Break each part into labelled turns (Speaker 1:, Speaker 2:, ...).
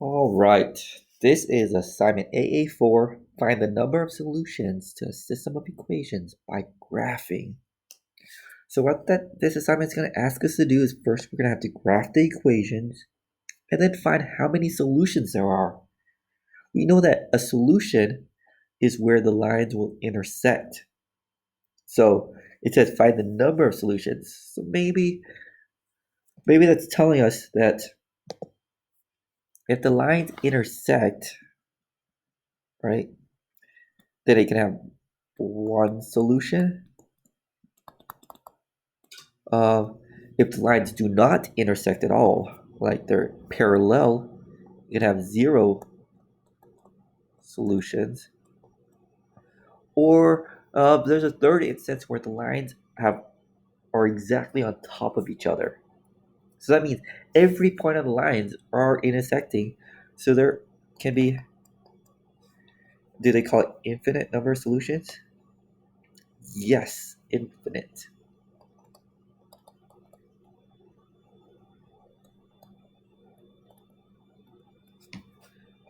Speaker 1: All right, this is assignment AA4. Find the number of solutions to a system of equations by graphing. So what this assignment is going to ask us to do is first we're going to have to graph the equations and then find how many solutions there are. We know that a solution is where the lines will intersect. So it says find the number of solutions. So maybe that's telling us that if the lines intersect, right, then it can have one solution. If the lines do not intersect at all, like they're parallel, you can have zero solutions. Or there's a third instance where the lines are exactly on top of each other. So that means every point of the lines are intersecting. So there can be, do they call it infinite number of solutions? Yes, infinite.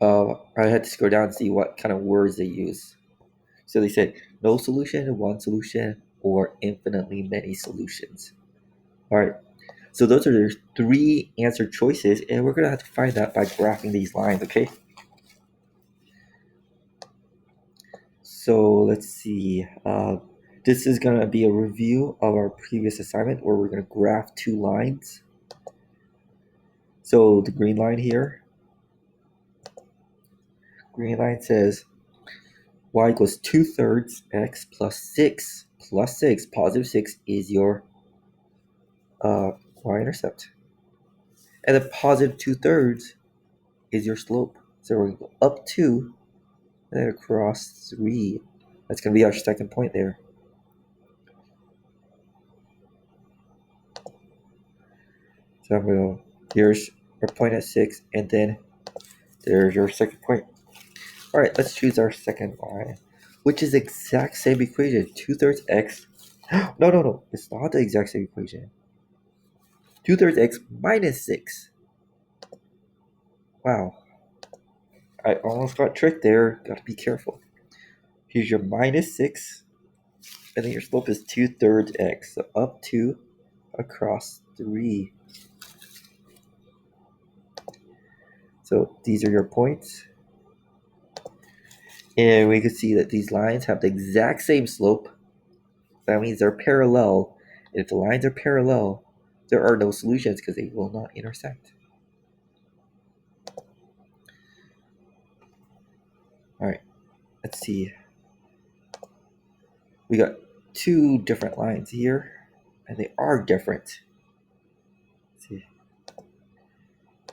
Speaker 1: I had to scroll down and see what kind of words they use. So they said no solution, one solution, or infinitely many solutions. All right. So those are the three answer choices, and we're gonna have to find that by graphing these lines. Okay. So let's see. This is gonna be a review of our previous assignment where we're gonna graph two lines. So the green line here. Green line says y equals 2/3 x plus 6 plus 6 positive 6 is your y-intercept. And the positive 2/3 is your slope. So we're going to go up 2 and then across 3. That's going to be our second point there. So I'm going to, here's our point at 6, and then there's your second point. All right, let's choose our second line, which is the exact same equation, 2/3 x. No, it's not the exact same equation. 2/3 x minus 6. Wow, I almost got tricked there. Got to be careful. Here's your minus 6, and then your slope is 2/3 x. So up 2 across 3. So these are your points. And we can see that these lines have the exact same slope. That means they're parallel. If the lines are parallel, there are no solutions because they will not intersect. All right, let's see. We got two different lines here, and they are different. Let's see.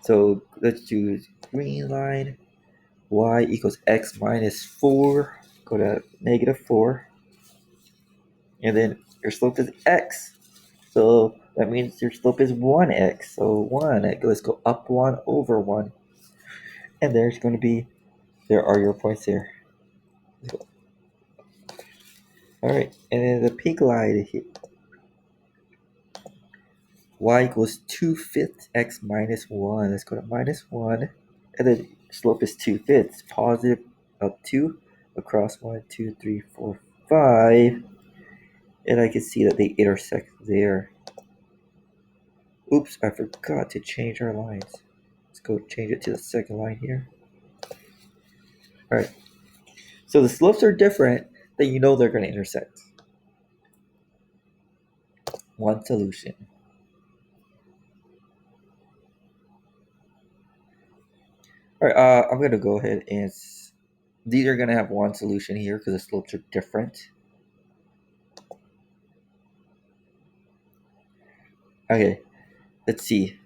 Speaker 1: So let's choose green line. Y equals x minus 4. Go to negative 4. And then your slope is x. So that means your slope is 1x. So 1, let's go up 1 over 1. And there's going to be, there are your points there. All right, and then the pink line here. Y equals 2/5 x minus 1. Let's go to minus 1. And then slope is 2/5. Positive up 2 across 1, 2, 3, 4, 5. And I can see that they intersect there. Oops, I forgot to change our lines. Let's go change it to the second line here. All right. So the slopes are different, then you know they're going to intersect. One solution. All right, I'm going to go ahead and these are going to have one solution here because the slopes are different. Okay, let's see.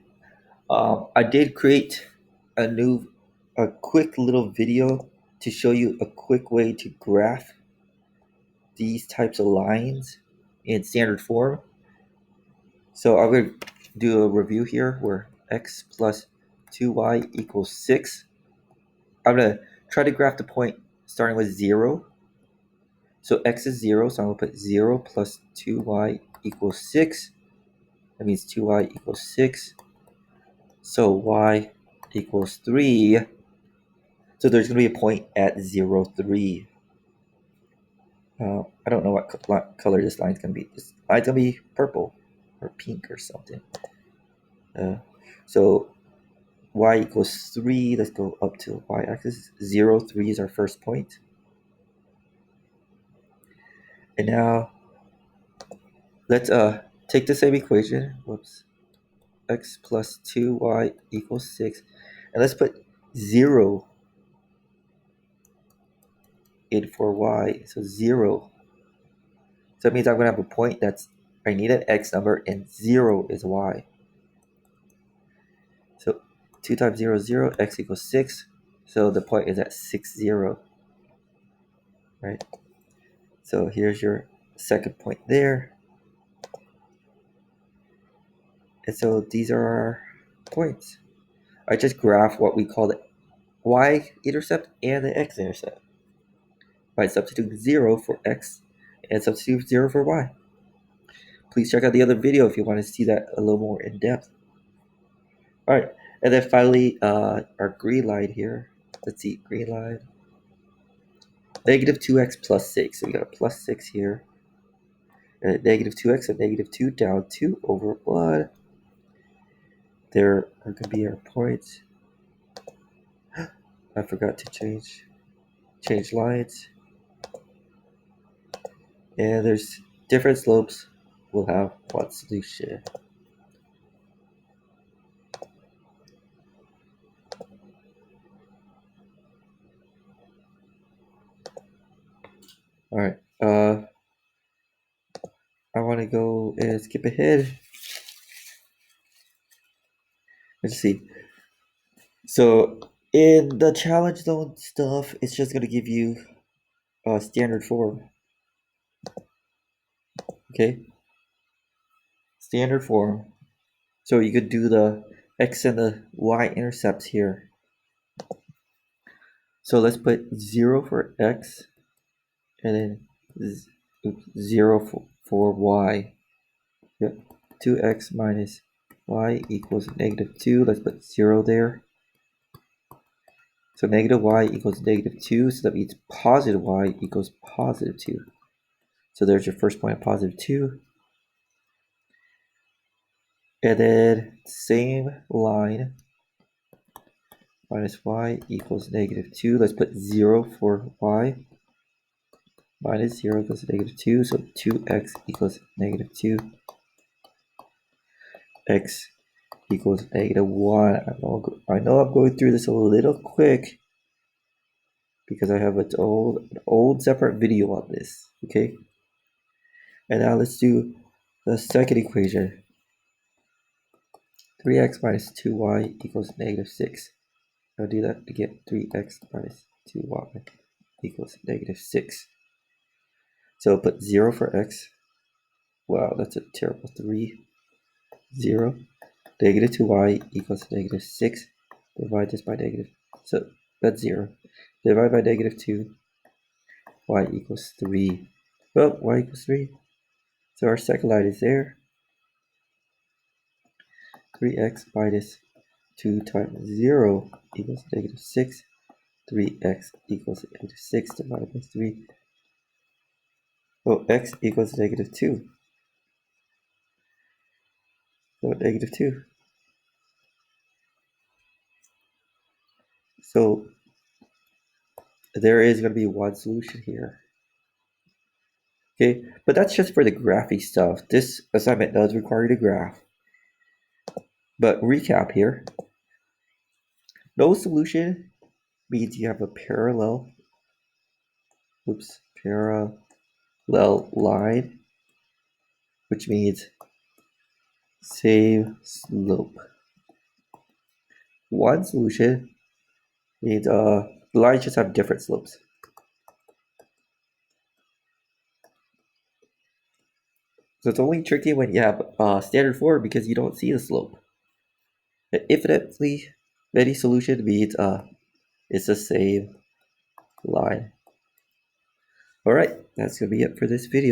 Speaker 1: I did create a quick little video to show you a quick way to graph these types of lines in standard form. So I'm going to do a review here where x plus 2y equals 6. I'm going to try to graph the point starting with 0. So x is 0, so I'm going to put 0 plus 2y equals 6. That means 2y equals 6. So y equals 3. So there's going to be a point at 0, 3. I don't know what color this line's going to be. This line's going to be purple or pink or something. So y equals 3. Let's go up to y-axis. 0, 3 is our first point. And now let's take the same equation. Whoops. X plus 2y equals 6. And let's put 0 in for y. So 0. So that means I'm going to have a point that's, I need an x number and 0 is y. So 2 times 0 is 0, x equals 6. So the point is at 6, 0. Right? So here's your second point there. And so these are our points. I just graph what we call the y-intercept and the x-intercept by substituting 0 for x and substitute 0 for y. Please check out the other video if you want to see that a little more in depth. All right, and then finally, our green line here. Let's see, green line. Negative 2x plus 6. So we got a plus 6 here. And negative 2x and negative 2 down 2 over 1. There are going to be our points. I forgot to change lines. And there's different slopes. We'll have one solution. All right. I want to go and skip ahead. Let's see. So in the challenge zone stuff, it's just going to give you a standard form. Okay. Standard form. So you could do the x and the y intercepts here. So let's put 0 for x and then 0 for y. Yep. 2x minus y equals negative 2. Let's put 0 there. So negative y equals negative 2. So that means positive y equals positive 2. So there's your first point of positive 2. And then same line. Minus y equals negative 2. Let's put 0 for y. Minus 0 equals negative 2. So 2x equals negative 2. X equals negative 1. I know I'm going through this a little quick because I have an old separate video on this. Okay. And now let's do the second equation. 3x minus 2y equals negative 6. I'll do that again. 3x minus 2y equals negative 6. So put 0 for x. Wow, that's a terrible 3. 0. Negative 2y equals negative 6. Divide this by negative. So that's 0. Divide by negative 2. Y equals 3. Well, y equals 3. So our second line is there. 3x minus 2 times 0 equals negative 6. 3x equals negative 6 divided by 3. Oh, x equals negative 2. So negative 2. So there is going to be one solution here. Okay, but that's just for the graphy stuff. This assignment does require you to graph. But recap here. No solution means you have a parallel line, which means same slope. One solution means the lines just have different slopes. So it's only tricky when you have standard form because you don't see the slope. An infinitely many solution means it's the same line. Alright, that's going to be it for this video.